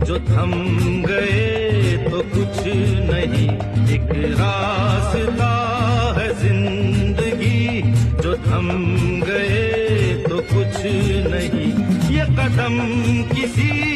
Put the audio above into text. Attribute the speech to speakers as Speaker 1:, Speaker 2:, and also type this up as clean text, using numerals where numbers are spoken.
Speaker 1: जो थम गए तो कुछ नहीं, एक रास्ता है जिंदगी, जो थम गए तो कुछ नहीं, ये कदम किसी